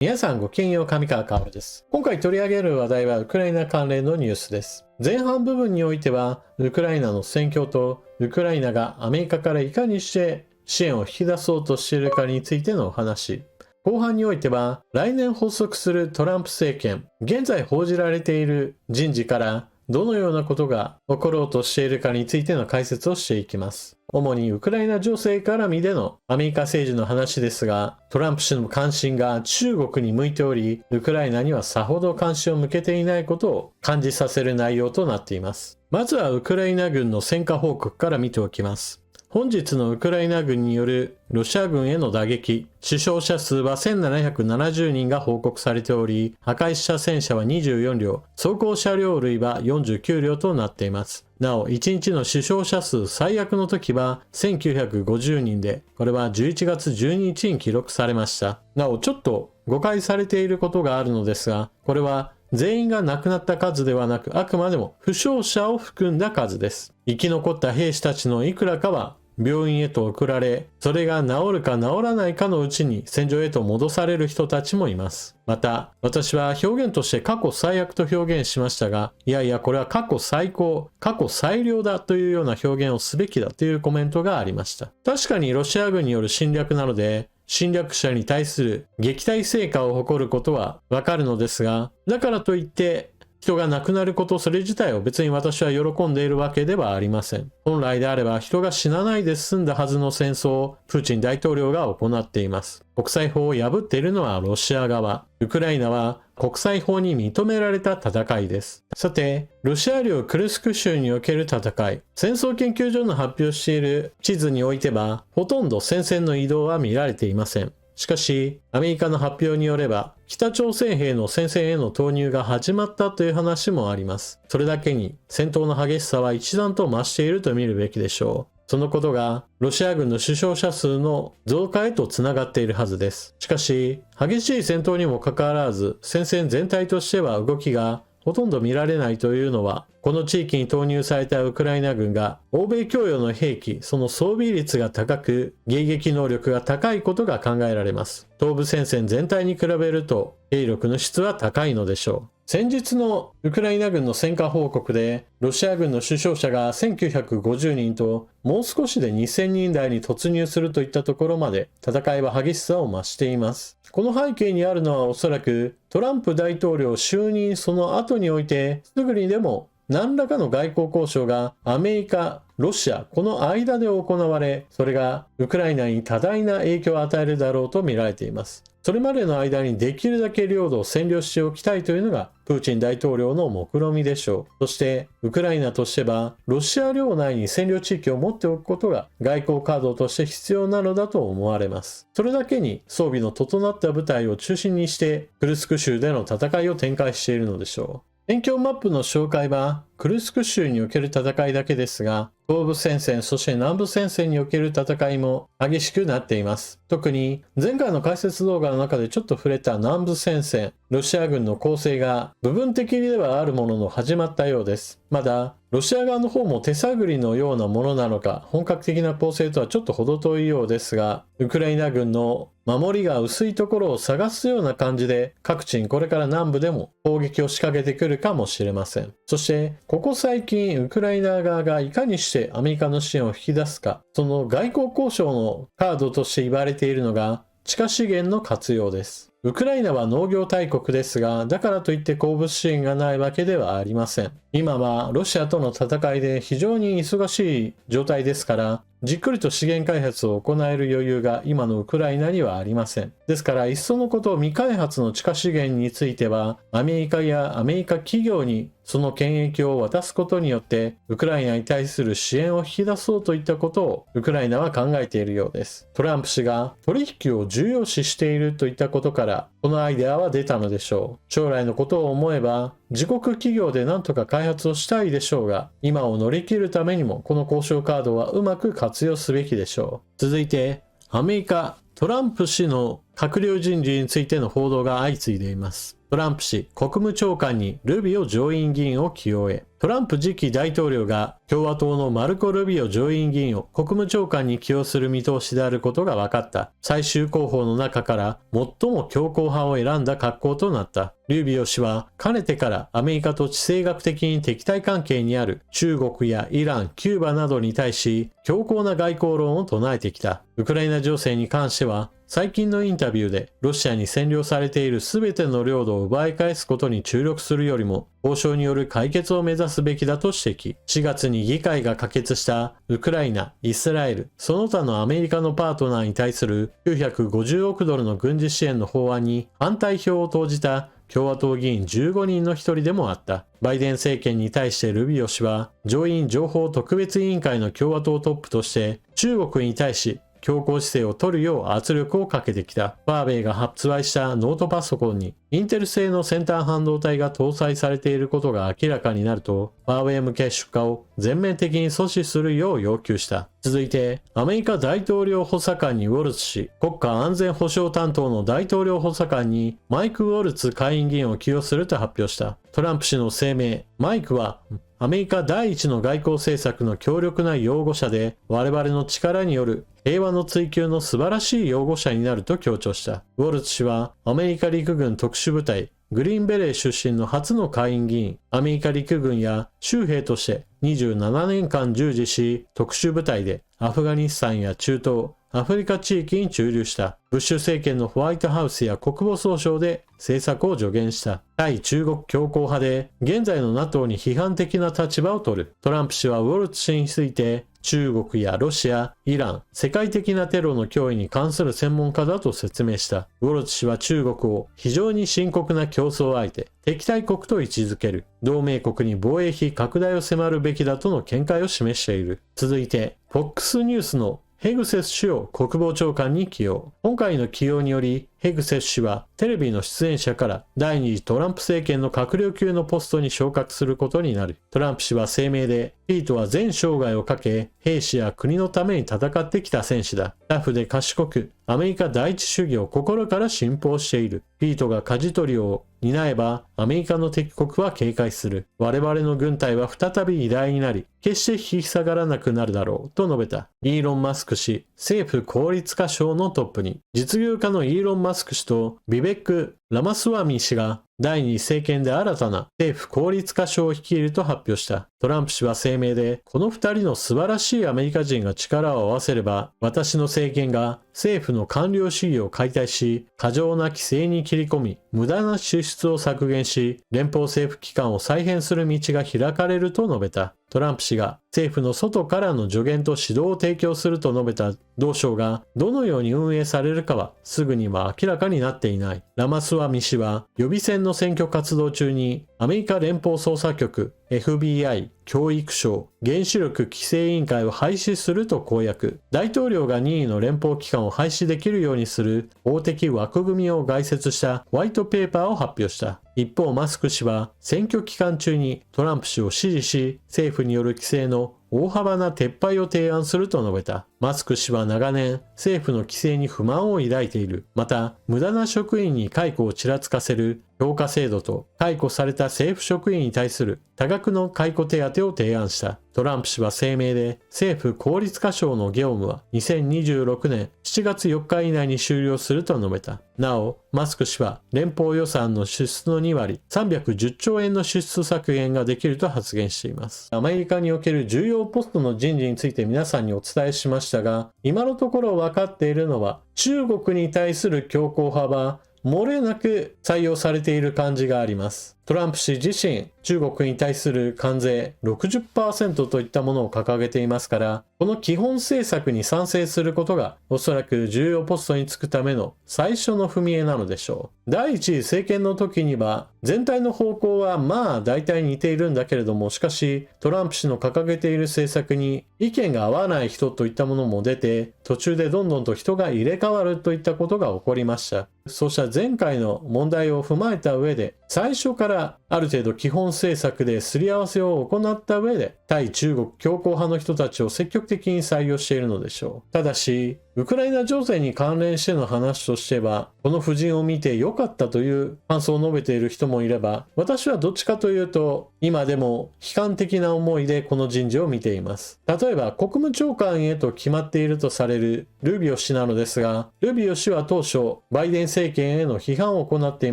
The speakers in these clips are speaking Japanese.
皆さんごきげんよう、上川薫です。今回取り上げる話題はウクライナ関連のニュースです。前半部分においては、ウクライナの戦況とウクライナがアメリカからいかにして支援を引き出そうとしているかについてのお話。後半においては、来年発足するトランプ政権、現在報じられている人事からどのようなことが起ころうとしているかについての解説をしていきます。主にウクライナ情勢絡みでのアメリカ政治の話ですが、トランプ氏の関心が中国に向いており、ウクライナにはさほど関心を向けていないことを感じさせる内容となっています。まずはウクライナ軍の戦果報告から見ておきます。本日のウクライナ軍によるロシア軍への打撃、死傷者数は1770人が報告されており、破壊した戦車は24両、装甲車両類は49両となっています。なお、1日の死傷者数最悪の時は1950人で、これは11月12日に記録されました。なお、ちょっと誤解されていることがあるのですが、これは全員が亡くなった数ではなく、あくまでも負傷者を含んだ数です。生き残った兵士たちのいくらかは病院へと送られ、それが治るか治らないかのうちに戦場へと戻される人たちもいます。また、私は表現として過去最悪と表現しましたが、いやいやこれは過去最高、過去最良だというような表現をすべきだというコメントがありました。確かにロシア軍による侵略なので、侵略者に対する撃退成果を誇ることはわかるのですが、だからといって人が亡くなること、それ自体を別に私は喜んでいるわけではありません。本来であれば人が死なないで済んだはずの戦争をプーチン大統領が行っています。国際法を破っているのはロシア側。ウクライナは国際法に認められた戦いです。さて、ロシア領クルスク州における戦い。戦争研究所の発表している地図においては、ほとんど戦線の移動は見られていません。しかし、アメリカの発表によれば、北朝鮮兵の戦線への投入が始まったという話もあります。それだけに、戦闘の激しさは一段と増していると見るべきでしょう。そのことが、ロシア軍の死傷者数の増加へとつながっているはずです。しかし、激しい戦闘にもかかわらず、戦線全体としては動きがほとんど見られないというのは、この地域に投入されたウクライナ軍が欧米供与の兵器、その装備率が高く、迎撃能力が高いことが考えられます。東部戦線全体に比べると兵力の質は高いのでしょう。先日のウクライナ軍の戦果報告で、ロシア軍の死傷者が1950人と、もう少しで2000人台に突入するといったところまで戦いは激しさを増しています。この背景にあるのはおそらくトランプ大統領就任その後においてすぐにでも何らかの外交交渉がアメリカ、ロシア、この間で行われ、それがウクライナに多大な影響を与えるだろうと見られています。それまでの間にできるだけ領土を占領しておきたいというのがプーチン大統領の目論見でしょう。そしてウクライナとしてはロシア領内に占領地域を持っておくことが外交カードとして必要なのだと思われます。それだけに装備の整った部隊を中心にしてクルスク州での戦いを展開しているのでしょう。戦況マップの紹介はクルスク州における戦いだけですが、東部戦線そして南部戦線における戦いも激しくなっています。特に前回の解説動画の中でちょっと触れた南部戦線、ロシア軍の攻勢が部分的ではあるものの始まったようです。まだロシア側の方も手探りのようなものなのか、本格的な攻勢とはちょっと程遠いようですが、ウクライナ軍の守りが薄いところを探すような感じで、各地にこれから南部でも攻撃を仕掛けてくるかもしれません。そして、ここ最近ウクライナ側がいかにしてアメリカの支援を引き出すか、その外交交渉のカードとして言われているのが地下資源の活用です。ウクライナは農業大国ですが、だからといって鉱物資源がないわけではありません。今はロシアとの戦いで非常に忙しい状態ですから、じっくりと資源開発を行える余裕が今のウクライナにはありません。ですから、いっそのこと未開発の地下資源については、アメリカやアメリカ企業にその権益を渡すことによって、ウクライナに対する支援を引き出そうといったことをウクライナは考えているようです。トランプ氏が取引を重要視しているといったことから、このアイデアは出たのでしょう。将来のことを思えば、自国企業で何とか開発をしたいでしょうが、今を乗り切るためにもこの交渉カードはうまく活用すべきでしょう。続いて、アメリカ、トランプ氏の閣僚人事についての報道が相次いでいます。トランプ氏、国務長官にルビオ上院議員を起用へ。トランプ次期大統領が共和党のマルコ・ルビオ上院議員を国務長官に起用する見通しであることが分かった。最終候補の中から最も強硬派を選んだ格好となった。ルビオ氏はかねてからアメリカと地政学的に敵対関係にある中国やイラン、キューバなどに対し強硬な外交論を唱えてきた。ウクライナ情勢に関しては最近のインタビューでロシアに占領されている全ての領土を奪い返すことに注力するよりも交渉による解決を目指すべきだと指摘。4月に議会が可決したウクライナ、イスラエル、その他のアメリカのパートナーに対する950億ドルの軍事支援の法案に反対票を投じた共和党議員15人の一人でもあった。バイデン政権に対してルビオ氏は上院情報特別委員会の共和党トップとして中国に対し強硬姿勢を取るよう圧力をかけてきた。ファーウェイが発売したノートパソコンにインテル製の先端半導体が搭載されていることが明らかになると、ファーウェイ向け出荷を全面的に阻止するよう要求した。続いて、アメリカ大統領補佐官にウォルツ氏、国家安全保障担当の大統領補佐官にマイク・ウォルツ下院議員を起用すると発表した。トランプ氏の声明、マイクはアメリカ第一の外交政策の強力な擁護者で、我々の力による平和の追求の素晴らしい擁護者になると強調した。ウォルツ氏はアメリカ陸軍特殊部隊グリーンベレー出身の初の下院議員、アメリカ陸軍や州兵として27年間従事し、特殊部隊でアフガニスタンや中東、アフリカ地域に駐留した。ブッシュ政権のホワイトハウスや国防総省で政策を助言した。対中国強硬派で、現在の NATO に批判的な立場を取る。トランプ氏はウォルツ氏について、中国やロシア、イラン、世界的なテロの脅威に関する専門家だと説明した。ウォルツ氏は中国を非常に深刻な競争相手、敵対国と位置づける。同盟国に防衛費拡大を迫るべきだとの見解を示している。続いて、FOX ニュースのヘグセス氏を国防長官に起用。今回の起用により、ヘグセス氏はテレビの出演者から第二次トランプ政権の閣僚級のポストに昇格することになる。トランプ氏は声明で、ピートは全生涯をかけ、兵士や国のために戦ってきた戦士だ。タフで賢く、アメリカ第一主義を心から信奉している。ピートが舵取りを担えば、アメリカの敵国は警戒する。我々の軍隊は再び偉大になり、決して引き下がらなくなるだろう、と述べた。イーロン・マスク氏、政府効率化省のトップに。実業家のイーロン・マスク氏とビベック・ラマスワミ氏が第二次政権で新たな政府効率化省を率いると発表した。トランプ氏は声明で、この二人の素晴らしいアメリカ人が力を合わせれば、私の政権が政府の官僚主義を解体し、過剰な規制に切り込み、無駄な支出を削減し、連邦政府機関を再編する道が開かれると述べた。トランプ氏が政府の外からの助言と指導を提供すると述べた同省がどのように運営されるかはすぐには明らかになっていない。ラマスワミ氏は予備選の選挙活動中にアメリカ連邦捜査局、FBI、教育省、原子力規制委員会を廃止すると公約。大統領が任意の連邦機関を廃止できるようにする法的枠組みを概説したホワイトペーパーを発表した。一方、マスク氏は選挙期間中にトランプ氏を支持し、政府による規制の大幅な撤廃を提案すると述べた。マスク氏は長年、政府の規制に不満を抱いている。また、無駄な職員に解雇をちらつかせる評価制度と、解雇された政府職員に対する多額の解雇手当を提案した。トランプ氏は声明で、政府効率化省の業務は2026年7月4日以内に終了すると述べた。なお、マスク氏は連邦予算の支出の2割、310兆円の支出削減ができると発言しています。アメリカにおける重要ポストの人事について皆さんにお伝えしましたが、今のところ分かっているのは、中国に対する強硬派は漏れなく採用されている感じがあります。トランプ氏自身、中国に対する関税 60% といったものを掲げていますから、この基本政策に賛成することがおそらく重要ポストに就くための最初の踏み絵なのでしょう。第一次政権の時には全体の方向はまあ大体似ているんだけれども、しかしトランプ氏の掲げている政策に意見が合わない人といったものも出て、途中でどんどんと人が入れ替わるといったことが起こりました。そうした前回の問題を踏まえた上で、最初からある程度基本政策ですり合わせを行った上で、対中国強硬派の人たちを積極的に採用しているのでしょう。ただし、ウクライナ情勢に関連しての話としては、この夫人を見て良かったという感想を述べている人もいれば、私はどっちかというと、今でも悲観的な思いでこの人事を見ています。例えば、国務長官へと決まっているとされるルビオ氏なのですが、ルビオ氏は当初、バイデン政権への批判を行ってい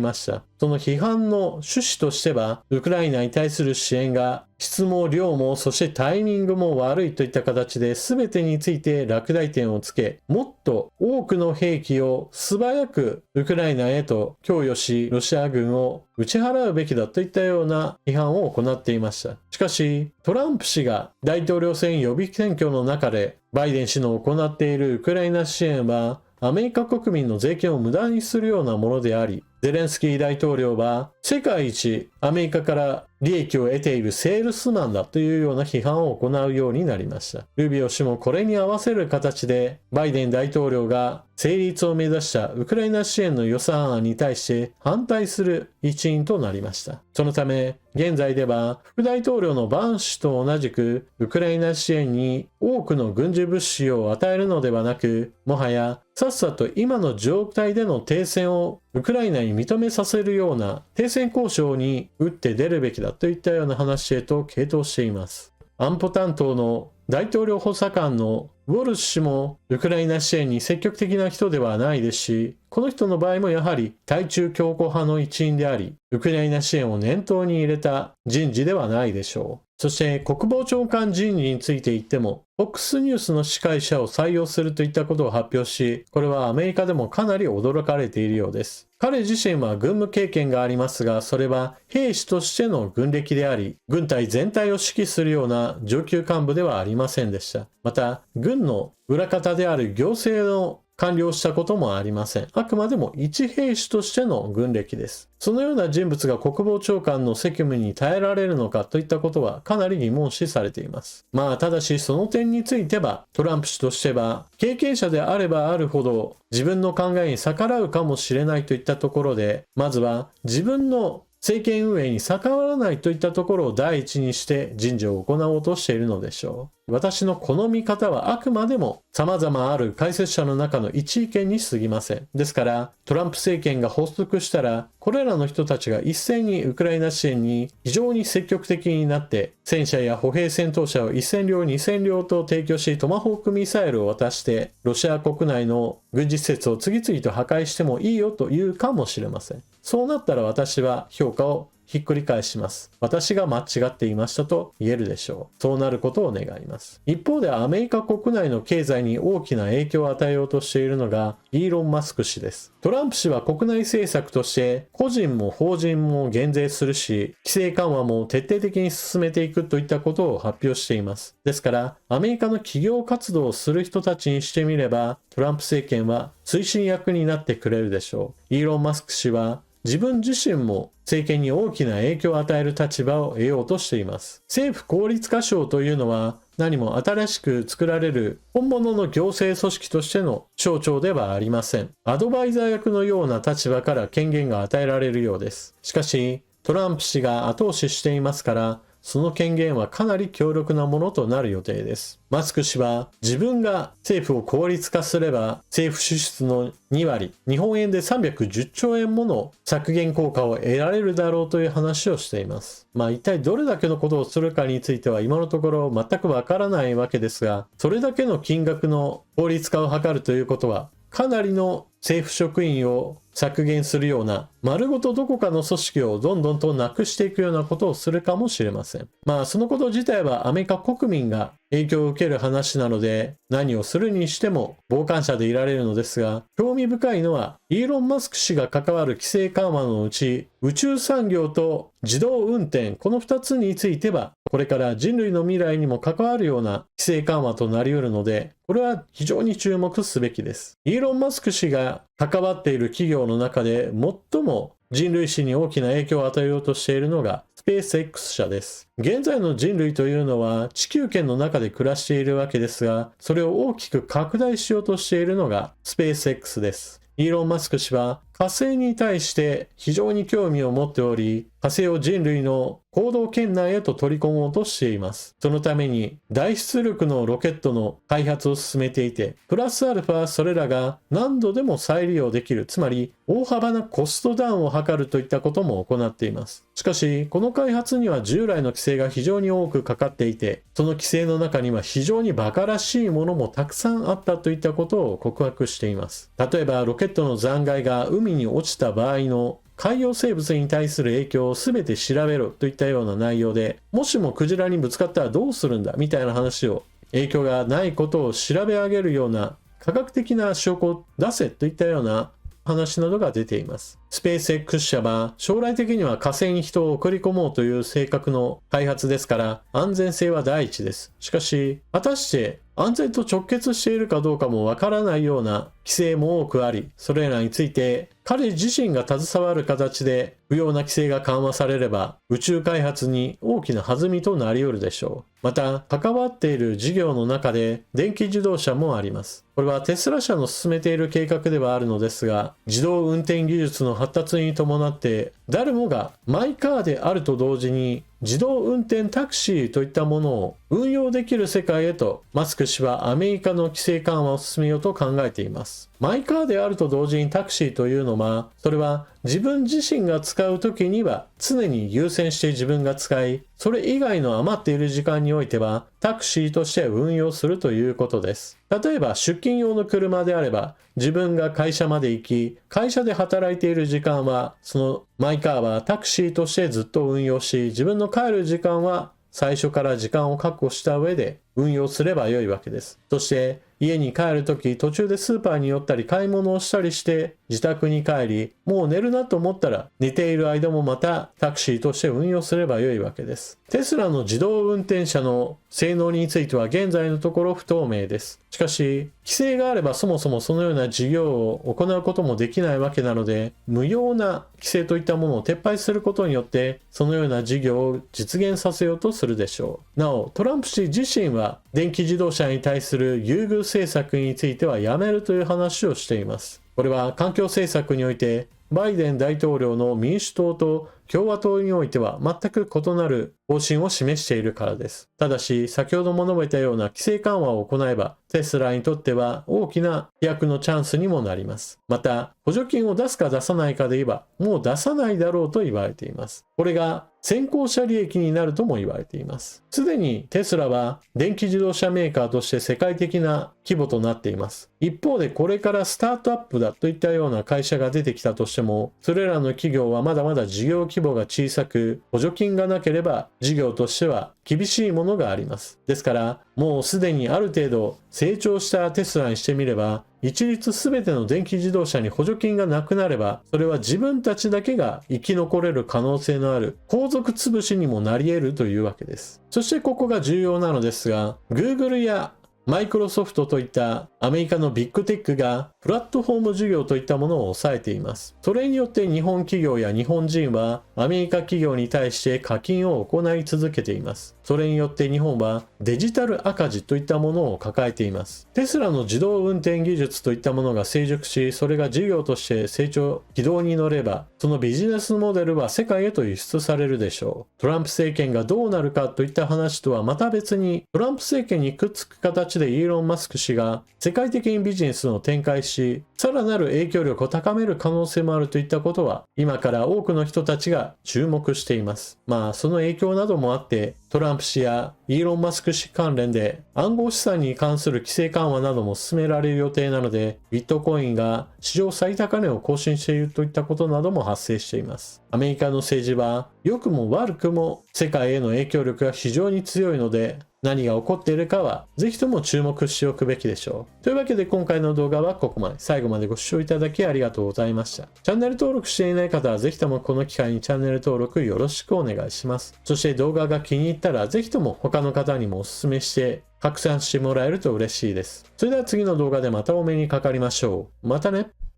ました。その批判の趣旨としては、ウクライナに対する支援が質も量もそしてタイミングも悪いといった形で全てについて落第点をつけ、もっと多くの兵器を素早くウクライナへと供与し、ロシア軍を打ち払うべきだといったような批判を行っていました。しかし、トランプ氏が大統領選予備選挙の中でバイデン氏の行っているウクライナ支援はアメリカ国民の税金を無駄にするようなものであり、ゼレンスキー大統領は世界一アメリカから利益を得ているセールスマンだというような批判を行うようになりました。ルビオ氏もこれに合わせる形でバイデン大統領が成立を目指したウクライナ支援の予算案に対して反対する一員となりました。そのため現在では副大統領のバーン氏と同じくウクライナ支援に多くの軍事物資を与えるのではなく、もはやさっさと今の状態での停戦をウクライナに認めさせるような停戦交渉に打って出るべきだといったような話へと傾倒しています。安保担当の大統領補佐官のウォルシュ氏もウクライナ支援に積極的な人ではないですし、この人の場合もやはり対中強硬派の一員であり、ウクライナ支援を念頭に入れた人事ではないでしょう。そして国防長官人事について言っても、FOX ニュースの司会者を採用するといったことを発表し、これはアメリカでもかなり驚かれているようです。彼自身は軍務経験がありますが、それは兵士としての軍歴であり、軍隊全体を指揮するような上級幹部ではありませんでした。また、軍の裏方である行政の官僚したこともありません。あくまでも一兵士としての軍歴です。そのような人物が国防長官の責務に耐えられるのかといったことはかなり疑問視されています。ただしその点についてはトランプ氏としては経験者であればあるほど自分の考えに逆らうかもしれないといったところで、まずは自分の政権運営に逆らわないといったところを第一にして人事を行おうとしているのでしょう。私のこの見方はあくまでも様々ある解説者の中の一意見に過ぎません。ですからトランプ政権が発足したらこれらの人たちが一斉にウクライナ支援に非常に積極的になって戦車や歩兵戦闘車を1000両2000両と提供しトマホークミサイルを渡してロシア国内の軍事施設を次々と破壊してもいいよというかもしれません。そうなったら私は評価をひっくり返します。私が間違っていましたと言えるでしょう。そうなることを願います。一方でアメリカ国内の経済に大きな影響を与えようとしているのがイーロン・マスク氏です。トランプ氏は国内政策として個人も法人も減税するし、規制緩和も徹底的に進めていくといったことを発表しています。ですから、アメリカの企業活動をする人たちにしてみれば、トランプ政権は推進役になってくれるでしょう。イーロン・マスク氏は自分自身も政権に大きな影響を与える立場を得ようとしています。政府効率化省というのは何も新しく作られる本物の行政組織としての省庁ではありません。アドバイザー役のような立場から権限が与えられるようです。しかし、トランプ氏が後押ししていますから、その権限はかなり強力なものとなる予定です。マスク氏は自分が政府を効率化すれば政府支出の2割、日本円で310兆円もの削減効果を得られるだろうという話をしています。一体どれだけのことをするかについては今のところ全くわからないわけですが、それだけの金額の効率化を図るということはかなりの政府職員を削減するような丸ごとどこかの組織をどんどんとなくしていくようなことをするかもしれません。そのこと自体はアメリカ国民が影響を受ける話なので何をするにしても傍観者でいられるのですが、興味深いのはイーロン・マスク氏が関わる規制緩和のうち宇宙産業と自動運転、この2つについてはこれから人類の未来にも関わるような規制緩和となり得るので、これは非常に注目すべきです。イーロン・マスク氏が関わっている企業の中で最も人類史に大きな影響を与えようとしているのがスペース X 社です。現在の人類というのは地球圏の中で暮らしているわけですが、それを大きく拡大しようとしているのがスペース X です。イーロン・マスク氏は火星に対して非常に興味を持っており、火星を人類の行動圏内へと取り込もうとしています。そのために大出力のロケットの開発を進めていて、プラスアルファそれらが何度でも再利用できる、つまり大幅なコストダウンを図るといったことも行っています。しかし、この開発には従来の規制が非常に多くかかっていて、その規制の中には非常に馬鹿らしいものもたくさんあったといったことを告白しています。例えば、ロケットの残骸が海に落ちた場合の海洋生物に対する影響を全て調べろといったような内容で、もしもクジラにぶつかったらどうするんだみたいな話を、影響がないことを調べ上げるような科学的な証拠を出せといったような話などが出ています。スペース X 社は将来的には火星に人を送り込もうという計画の開発ですから安全性は第一です。しかし、果たして安全と直結しているかどうかもわからないような規制も多くあり、それらについて彼自身が携わる形で不要な規制が緩和されれば宇宙開発に大きな弾みとなり得るでしょう。また、関わっている事業の中で電気自動車もあります。これはテスラ社の進めている計画ではあるのですが、自動運転技術の発達に伴って誰もがマイカーであると同時に自動運転タクシーといったものを運用できる世界へとマスク氏はアメリカの規制緩和を進めようと考えています。マイカーであると同時にタクシーというのは、それは自分自身が使う時には常に優先して自分が使い、それ以外の余っている時間においてはタクシーとして運用するということです。例えば出勤用の車であれば、自分が会社まで行き、会社で働いている時間は、そのマイカーはタクシーとしてずっと運用し、自分の帰る時間は最初から時間を確保した上で運用すればよいわけです。そして家に帰るとき途中でスーパーに寄ったり買い物をしたりして自宅に帰り、もう寝るなと思ったら寝ている間もまたタクシーとして運用すればよいわけです。テスラの自動運転車の性能については現在のところ不透明です。しかし規制があればそもそもそのような事業を行うこともできないわけなので、無用な規制といったものを撤廃することによってそのような事業を実現させようとするでしょう。なおトランプ氏自身は電気自動車に対する優遇政策についてはやめるという話をしています。これは環境政策においてバイデン大統領の民主党と共和党においては全く異なる方針を示しているからです。ただし、先ほども述べたような規制緩和を行えば、テスラにとっては大きな飛躍のチャンスにもなります。また、補助金を出すか出さないかで言えば、もう出さないだろうと言われています。これが先行者利益になるとも言われています。すでにテスラは電気自動車メーカーとして世界的な規模となっています。一方でこれからスタートアップだといったような会社が出てきたとしても、それらの企業はまだまだ事業規模が小さく、補助金がなければ事業としては厳しいものがあります。ですから、もうすでにある程度成長したテスラにしてみれば、一律全ての電気自動車に補助金がなくなれば、それは自分たちだけが生き残れる可能性のある後続潰しにもなり得るというわけです。そしてここが重要なのですが、Google やマイクロソフトといったアメリカのビッグテックがプラットフォーム事業といったものを抑えています。それによって日本企業や日本人はアメリカ企業に対して課金を行い続けています。それによって日本はデジタル赤字といったものを抱えています。テスラの自動運転技術といったものが成熟し、それが事業として成長軌道に乗れば、そのビジネスモデルは世界へと輸出されるでしょう。トランプ政権がどうなるかといった話とはまた別に、トランプ政権にくっつく形でイーロン・マスク氏が世界的にビジネスを展開し、さらなる影響力を高める可能性もあるといったことは、今から多くの人たちが注目しています。その影響などもあって、トランプ氏やイーロン・マスク氏関連で暗号資産に関する規制緩和なども進められる予定なので、ビットコインが史上最高値を更新しているといったことなども発生しています。アメリカの政治は良くも悪くも世界への影響力が非常に強いので、何が起こっているかはぜひとも注目しておくべきでしょう。というわけで今回の動画はここまで。最後までご視聴いただきありがとうございました。チャンネル登録していない方はぜひともこの機会にチャンネル登録よろしくお願いします。そして動画が気に入ったらぜひとも他の方にもお勧めして拡散してもらえると嬉しいです。それでは次の動画でまたお目にかかりましょう。またね。